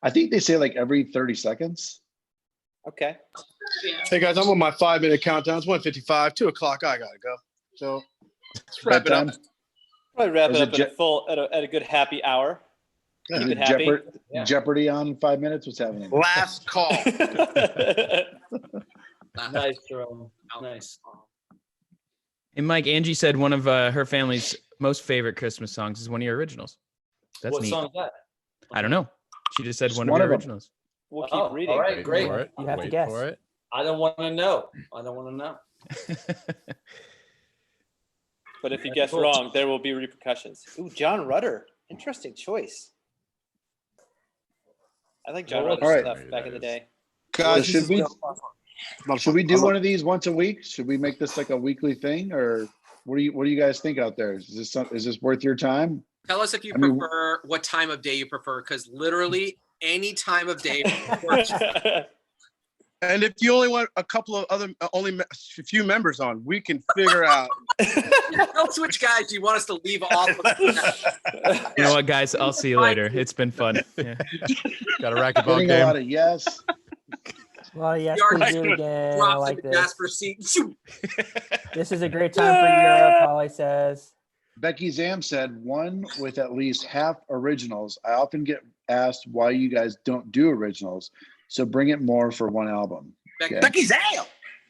I think they say like every 30 seconds. Okay. Hey guys, I'm on my 5-minute countdown. It's 1:55, 2 o'clock. I gotta go. So let's wrap it up. Bedtime. Probably wrap Is it it up at a good happy hour. Is Keep it it happy. Yeah. Jeopardy on 5 minutes? What's happening? Last call. Nice, Jerome. Nice. And Mike, Angie said one of her family's most favorite Christmas songs is one of your originals. That's What neat. song is that? I don't know. She just said Just one of one your of 'em. originals. We'll keep reading. All right, Wait great. for it. You have to Wait guess. for it. I don't want to know. I don't want to know. But if you guess wrong, there will be repercussions. Ooh, John Rudder. Interesting choice. I like John Rudder All right. stuff back in the day. So should we do one of these once a week? Should we make this like a weekly thing, or what do you guys think out there? Is this worth your time? Tell us if you I mean- prefer what time of day you prefer, because literally any time of day works. And if you only want a couple of other, a few members on, we can figure out. Tell us which guys you want us to leave off of. You know what, guys? I'll see you later. It's been fun. Yeah. Got a racquetball Getting a game. lot of yes. Well, yes, Yard please do it again. I Drops like into this. Jasper's seat. Shoot. This is a great time for Europe, Holly says. Becky Zam said one with at least half originals. I often get asked why you guys don't do originals, so bring it more for one album. Becky, Okay. Becky Zam.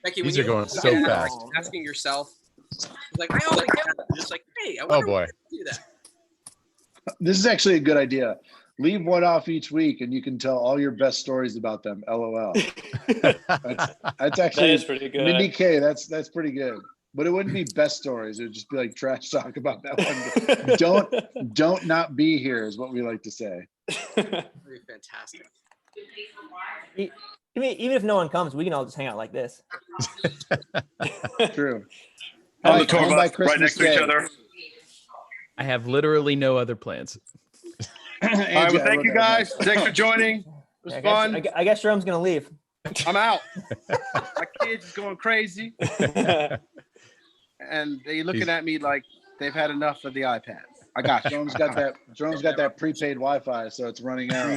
Becky, when These are you going so fast. asking yourself, it's like I only get it. Just like, hey, I Oh wonder boy. why I do that. This is actually a good idea. Leave one off each week, and you can tell all your best stories about them. LOL. That's actually That is pretty good. Mindy K. That's pretty good. But it wouldn't be best stories. It would just be like trash talk about that one. Don't not be here is what we like to say. That'd be fantastic. Even if no one comes, we can all just hang out like this. True. On All the tour home by bus, right next to each Day. other. I have literally no other plans. All right, well, thank you guys. Thanks for joining. It was fun. I guess Jerome's gonna leave. I'm out. My kids is going crazy, and they looking at me like they've had enough of the iPad. I got you. Jerome's got that prepaid Wi-Fi, so it's running out.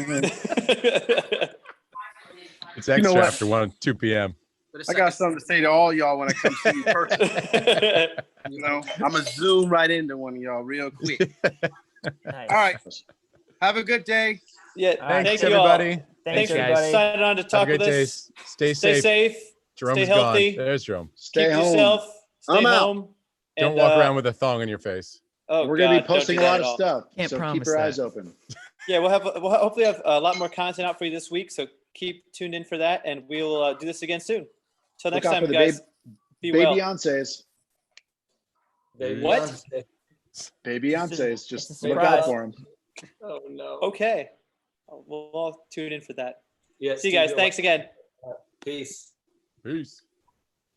It's extra know what? after 2 p.m. I got something to say to all y'all when I come see you personally. You know, I'm gonna zoom right into one of y'all real quick. Nice. All right. Have a good day. Yeah, Alright, thank Thanks, you all. everybody. Thanks for everybody. signing on to Have a talk great with day. us. Stay Stay safe. safe. Jerome's Stay healthy. gone. There's Jerome. Stay Keep home. yourself. Stay I'm out. home. Don't and, walk around with a thong in your face. Oh, We're gonna God, be don't posting do a that lot at of all. stuff, Can't so keep promise your that. eyes open. Yeah, we'll hopefully have a lot more content out for you this week. So keep tuned in for that, and we'll do this again soon. Till Look next out time, for the guys. Be well. Beyonce's. What? Beyonce's. Just It's a look out surprise. for them. Oh no. Okay. We'll all tune in for that. Yeah, See you guys. Thanks again. Peace. Peace.